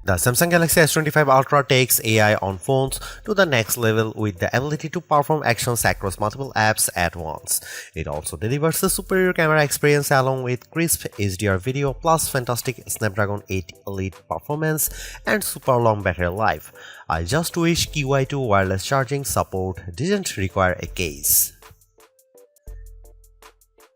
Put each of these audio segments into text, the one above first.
The Samsung Galaxy S25 Ultra takes AI on phones to the next level with the ability to perform actions across multiple apps at once. It also delivers a superior camera experience along with crisp HDR video plus fantastic Snapdragon 8 Elite performance and super long battery life. I just wish QI2 wireless charging support didn't require a case.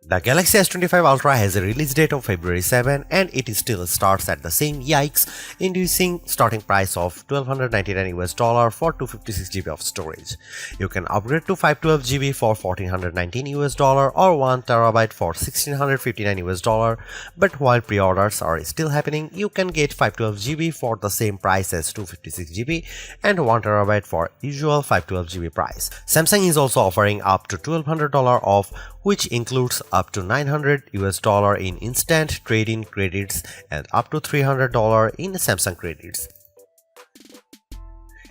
The Galaxy S25 Ultra has a release date of February 7 and it still starts at the same yikes, inducing starting price of $1,299 for 256GB of storage. You can upgrade to 512GB for $1,419 or 1TB for $1,659, but while pre-orders are still happening, you can get 512GB for the same price as 256GB and 1TB for usual 512GB price. Samsung is also offering up to $1,200 off, which includes up to $900 in instant trade-in credits and up to $300 in Samsung credits.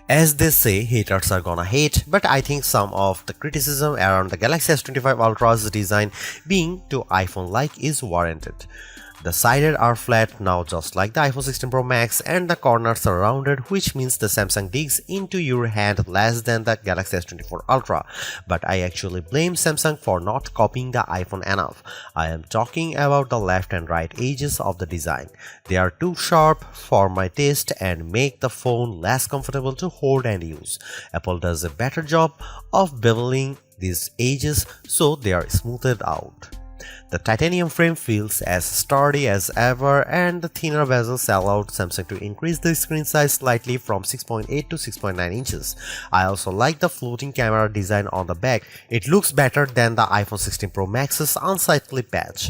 As they say, haters are gonna hate, but I think some of the criticism around the Galaxy S25 Ultra's design being too iPhone-like is warranted. The sides are flat now just like the iPhone 16 Pro Max and the corners are rounded, which means the Samsung digs into your hand less than the Galaxy S24 Ultra. But I actually blame Samsung for not copying the iPhone enough. I am talking about the left and right edges of the design. They are too sharp for my taste and make the phone less comfortable to hold and use. Apple does a better job of beveling these edges so they are smoothed out. The titanium frame feels as sturdy as ever and the thinner bezels allowed Samsung to increase the screen size slightly from 6.8 to 6.9 inches. I also like the floating camera design on the back. It looks better than the iPhone 16 Pro Max's unsightly patch.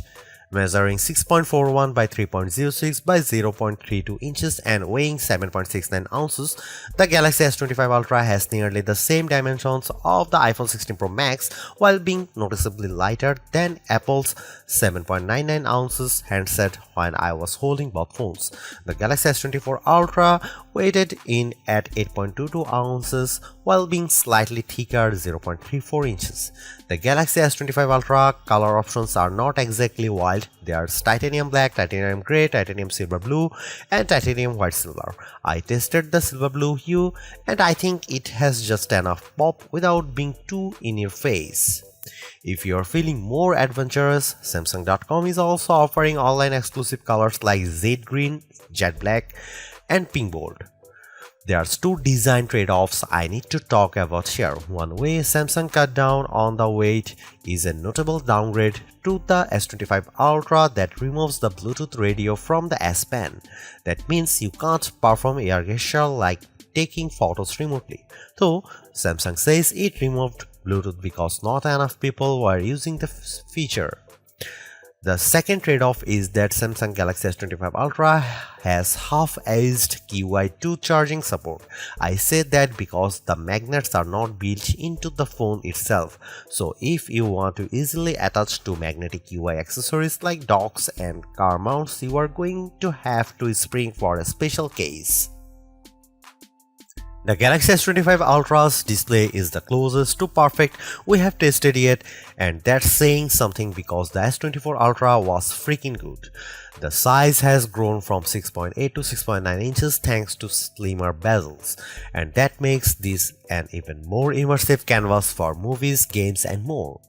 Measuring 6.41 by 3.06 by 0.32 inches and weighing 7.69 ounces, the Galaxy S25 Ultra has nearly the same dimensions of the iPhone 16 Pro Max while being noticeably lighter than Apple's 7.99 ounces handset when I was holding both phones. The Galaxy S24 Ultra weighted in at 8.22 ounces while being slightly thicker 0.34 inches. The Galaxy S25 Ultra color options are not exactly wild. There's titanium black, titanium grey, titanium silver blue and titanium white silver. I tested the silver blue hue and I think it has just enough pop without being too in your face. If you're feeling more adventurous, Samsung.com is also offering online exclusive colors like Jade Green, Jet Black and Pink Gold. There's two design trade-offs I need to talk about here. One way Samsung cut down on the weight is a notable downgrade to the S25 Ultra that removes the Bluetooth radio from the S Pen. That means you can't perform air gesture like taking photos remotely. Though Samsung says it removed Bluetooth because not enough people were using the feature. The second trade-off is that Samsung Galaxy S25 Ultra has half-aged QI2 charging support. I say that because the magnets are not built into the phone itself. So if you want to easily attach two magnetic UI accessories like docks and car mounts, you are going to have to spring for a special case. The Galaxy S25 Ultra's display is the closest to perfect we have tested yet, and that's saying something because the S24 Ultra was freaking good. The size has grown from 6.8 to 6.9 inches thanks to slimmer bezels, and that makes this an even more immersive canvas for movies, games and more.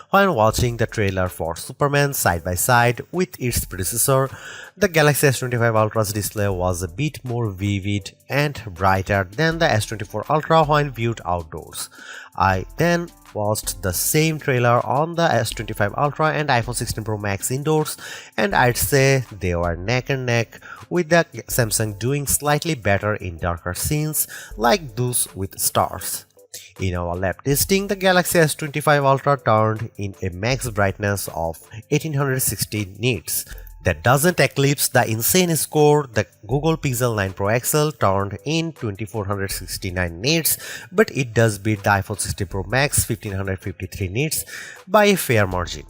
When watching the trailer for Superman side by side with its predecessor, the Galaxy S25 Ultra's display was a bit more vivid and brighter than the S24 Ultra when viewed outdoors. I then watched the same trailer on the S25 Ultra and iPhone 16 Pro Max indoors, and I'd say they were neck and neck, with the Samsung doing slightly better in darker scenes like those with stars. In our lab testing, the Galaxy S25 Ultra turned in a max brightness of 1860 nits. That doesn't eclipse the insane score the Google Pixel 9 Pro XL turned in 2469 nits, but it does beat the iPhone 16 Pro Max 1553 nits by a fair margin.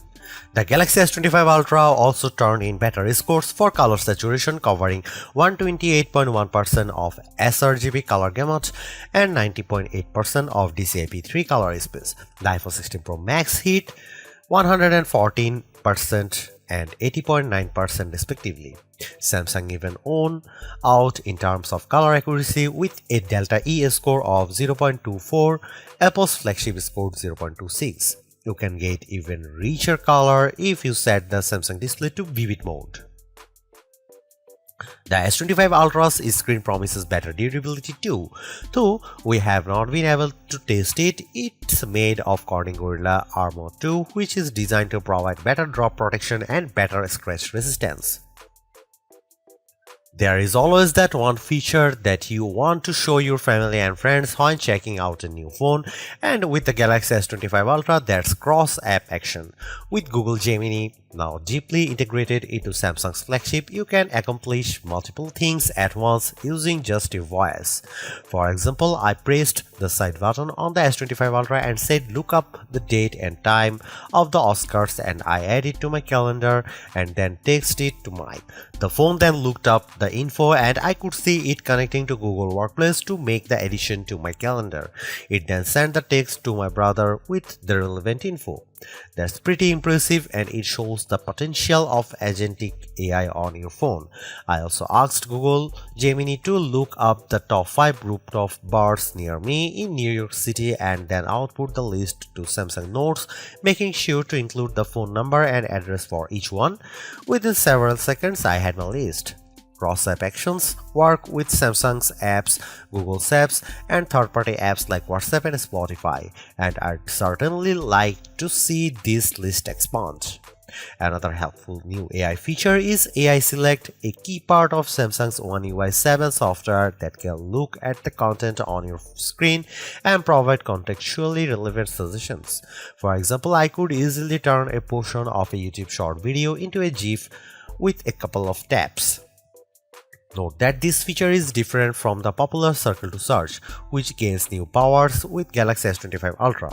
The Galaxy S25 Ultra also turned in better scores for color saturation, covering 128.1% of sRGB color gamut and 90.8% of DCI-P3 color space. The iPhone 16 Pro Max hit 114% and 80.9% respectively. Samsung even won out in terms of color accuracy with a Delta E score of 0.24, Apple's flagship scored 0.26. You can get even richer color if you set the Samsung display to vivid mode. The S25 Ultra's screen promises better durability too, though we have not been able to test it. It's made of Corning Gorilla Armor 2, which is designed to provide better drop protection and better scratch resistance. There is always that one feature that you want to show your family and friends when checking out a new phone, and with the Galaxy S25 Ultra, that's cross-app action. With Google Gemini now deeply integrated into Samsung's flagship, you can accomplish multiple things at once using just your voice. For example, I pressed the side button on the S25 Ultra and said look up the date and time of the Oscars, and I added it to my calendar and then text it to Mike. The phone then looked up the info and I could see it connecting to Google Workplace to make the addition to my calendar. It then sent the text to my brother with the relevant info. That's pretty impressive, and it shows the potential of agentic AI on your phone. I also asked Google Gemini to look up the top 5 rooftop bars near me in New York City and then output the list to Samsung Notes, making sure to include the phone number and address for each one. Within several seconds, I had my list. Cross-app actions work with Samsung's apps, Google's apps, and third-party apps like WhatsApp and Spotify, and I'd certainly like to see this list expand. Another helpful new AI feature is AI Select, a key part of Samsung's One UI 7 software that can look at the content on your screen and provide contextually relevant suggestions. For example, I could easily turn a portion of a YouTube short video into a GIF with a couple of taps. Note that this feature is different from the popular Circle to Search, which gains new powers with Galaxy S25 Ultra.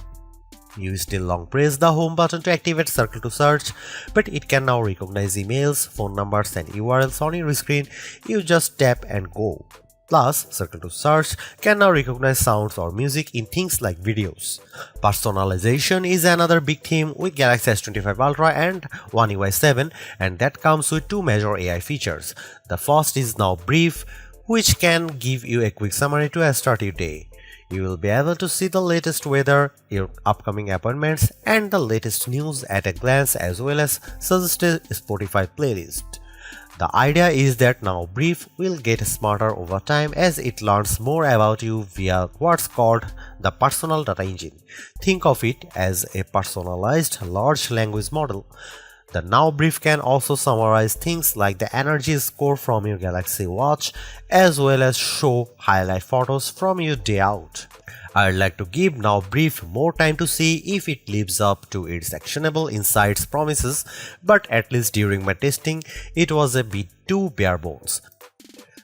You still long press the home button to activate Circle to Search, but it can now recognize emails, phone numbers, and URLs on your screen. You just tap and go. Plus, Circle to Search can now recognize sounds or music in things like videos. Personalization is another big theme with Galaxy S25 Ultra and One UI 7, and that comes with two major AI features. The first is Now Brief, which can give you a quick summary to start your day. You will be able to see the latest weather, your upcoming appointments, and the latest news at a glance, as well as suggest a Spotify playlist. The idea is that Now Brief will get smarter over time as it learns more about you via what's called the personal data engine. Think of it as a personalized large language model. The Now Brief can also summarize things like the energy score from your Galaxy Watch, as well as show highlight photos from your day out. I'd like to give Now Brief more time to see if it lives up to its actionable insights promises, but at least during my testing, it was a bit too bare bones.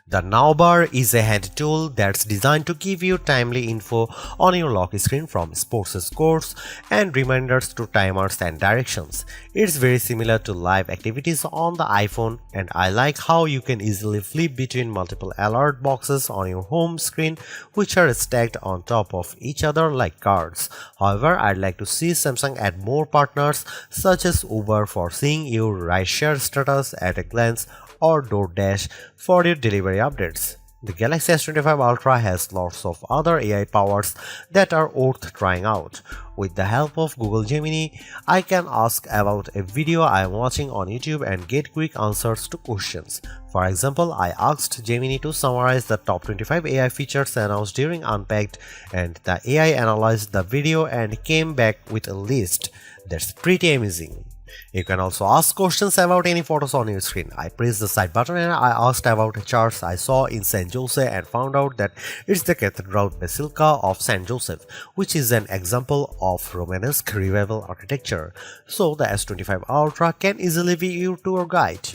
The Now Bar is a hand tool that's designed to give you timely info on your lock screen, from sports scores and reminders to timers and directions. It's very similar to live activities on the iPhone, and I like how you can easily flip between multiple alert boxes on your home screen, which are stacked on top of each other like cards. However, I'd like to see Samsung add more partners such as Uber for seeing your rideshare status at a glance, or DoorDash for your delivery updates. The Galaxy S25 Ultra has lots of other AI powers that are worth trying out. With the help of Google Gemini, I can ask about a video I am watching on YouTube and get quick answers to questions. For example, I asked Gemini to summarize the top 25 AI features announced during Unpacked, and the AI analyzed the video and came back with a list. That's pretty amazing. You can also ask questions about any photos on your screen. I pressed the side button and I asked about a church I saw in St. Joseph and found out that it's the Cathedral Basilica of St. Joseph, which is an example of Romanesque revival architecture. So the S25 Ultra can easily be your tour guide.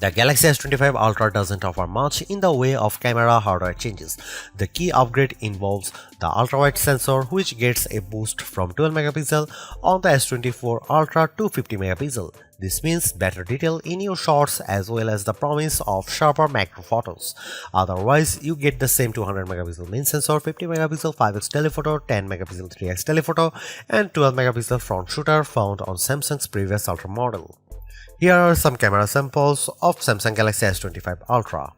The Galaxy S25 Ultra doesn't offer much in the way of camera hardware changes. The key upgrade involves the ultra-wide sensor, which gets a boost from 12 megapixel on the S24 Ultra to 50 megapixel. This means better detail in your shots as well as the promise of sharper macro photos. Otherwise, you get the same 200 megapixel main sensor, 50 megapixel 5x telephoto, 10 megapixel 3x telephoto, and 12 megapixel front shooter found on Samsung's previous Ultra model. Here are some camera samples of Samsung Galaxy S25 Ultra.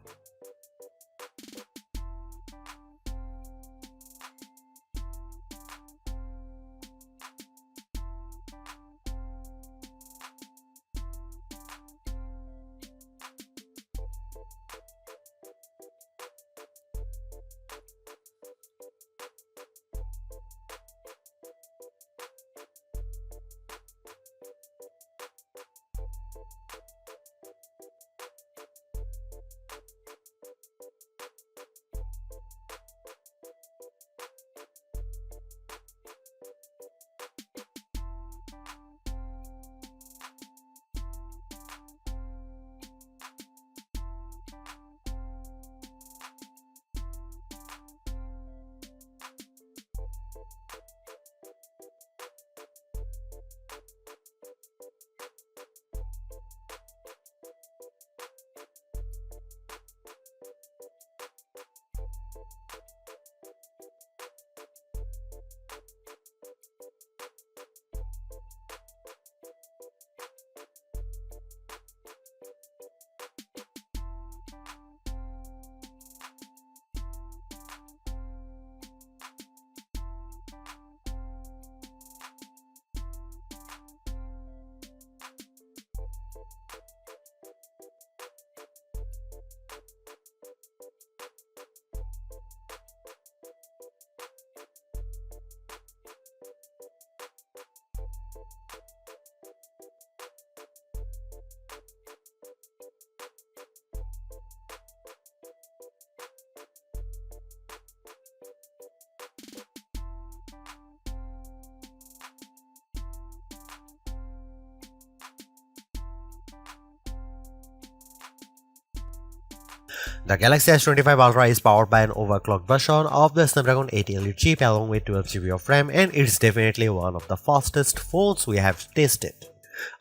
The Galaxy S25 Ultra is powered by an overclocked version of the Snapdragon 8 Elite chip along with 12 GB of RAM, and it's definitely one of the fastest phones we have tested.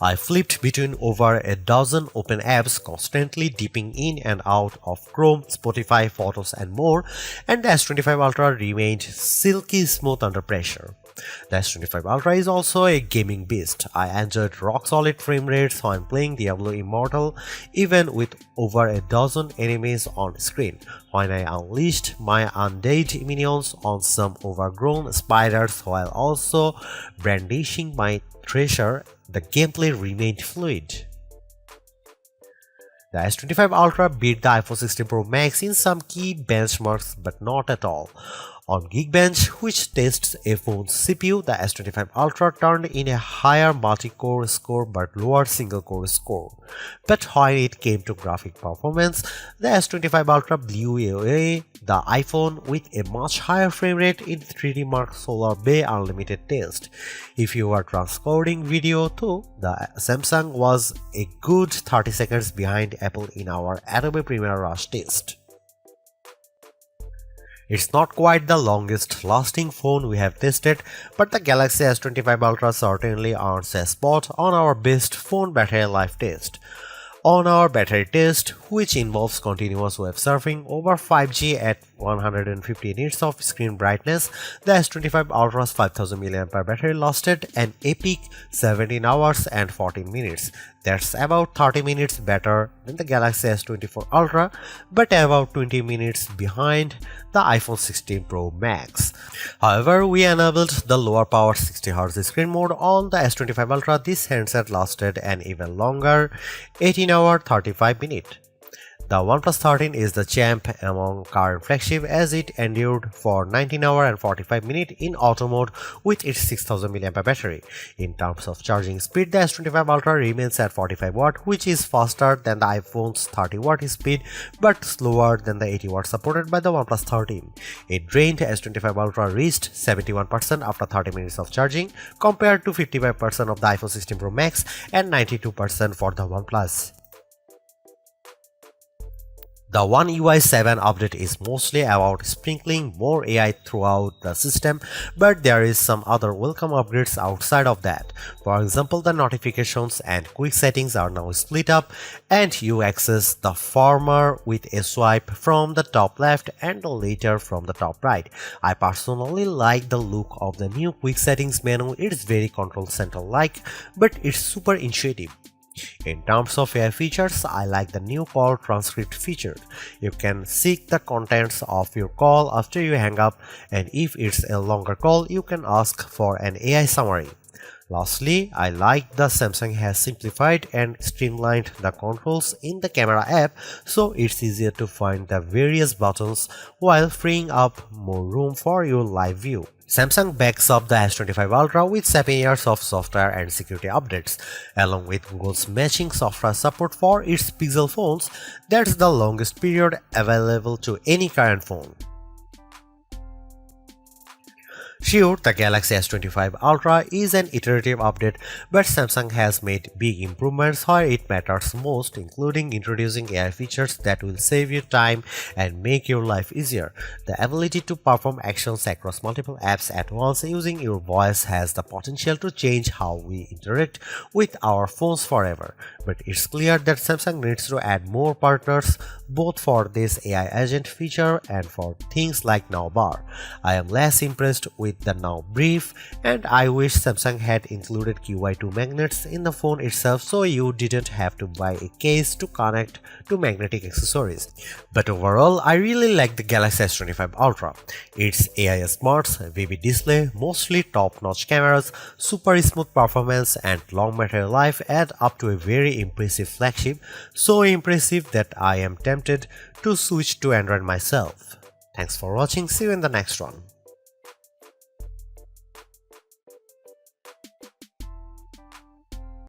I flipped between over a dozen open apps, constantly dipping in and out of Chrome, Spotify, Photos and more, and the S25 Ultra remained silky smooth under pressure. The S25 Ultra is also a gaming beast. I enjoyed rock-solid frame rates when playing Diablo Immortal, even with over a dozen enemies on screen. When I unleashed my undead minions on some overgrown spiders while also brandishing my treasure, the gameplay remained fluid. The S25 Ultra beat the iPhone 16 Pro Max in some key benchmarks, but not at all. On Geekbench, which tests a phone's CPU, the S25 Ultra turned in a higher multi-core score but lower single-core score. But when it came to graphic performance, the S25 Ultra blew away the iPhone with a much higher frame rate in 3D Mark Solar Bay Unlimited test. If you are transcoding video too, the Samsung was a good 30 seconds behind Apple in our Adobe Premiere Rush test. It's not quite the longest lasting phone we have tested, but the Galaxy S25 Ultra certainly earns a spot on our best phone battery life test. On our battery test, which involves continuous web surfing over 5G at 150 nits of screen brightness, the S25 Ultra's 5000 mAh battery lasted an epic 17 hours and 14 minutes. That's about 30 minutes better than the Galaxy S24 Ultra, but about 20 minutes behind the iPhone 16 Pro Max. However, we enabled the lower power 60Hz screen mode on the S25 Ultra. This handset lasted an even longer 18 hour 35 minutes. The OnePlus 13 is the champ among current flagship as it endured for 19 hours and 45 minutes in auto mode with its 6000 mAh battery. In terms of charging speed, the S25 Ultra remains at 45 watt, which is faster than the iPhone's 30 watt speed but slower than the 80 watt supported by the OnePlus 13. A drained S25 Ultra reached 71% after 30 minutes of charging compared to 55% of the iPhone 16 Pro Max and 92% for the OnePlus. The One UI 7 update is mostly about sprinkling more AI throughout the system, but there is some other welcome upgrades outside of that. For example, the notifications and quick settings are now split up, and you access the former with a swipe from the top left and the later from the top right. I personally like the look of the new quick settings menu. It's very control center like, but it's super intuitive. In terms of AI features, I like the new call transcript feature. You can seek the contents of your call after you hang up, and if it's a longer call, you can ask for an AI summary. Lastly, I like that Samsung has simplified and streamlined the controls in the camera app, so it's easier to find the various buttons while freeing up more room for your live view. Samsung backs up the S25 Ultra with 7 years of software and security updates, along with Google's matching software support for its Pixel phones. That's the longest period available to any current phone. Sure, the Galaxy S25 Ultra is an iterative update, but Samsung has made big improvements where it matters most, including introducing AI features that will save you time and make your life easier. The ability to perform actions across multiple apps at once using your voice has the potential to change how we interact with our phones forever. But it's clear that Samsung needs to add more partners, both for this AI agent feature and for things like Now Bar. I am less impressed with the Now Brief, and I wish Samsung had included QI2 magnets in the phone itself so you didn't have to buy a case to connect to magnetic accessories. But overall, I really like the Galaxy S25 Ultra. Its AI smarts, vivid display, mostly top-notch cameras, super smooth performance, and long battery life add up to a very impressive flagship, so impressive that I am tempted to switch to Android myself. Thanks for watching, see you in the next one.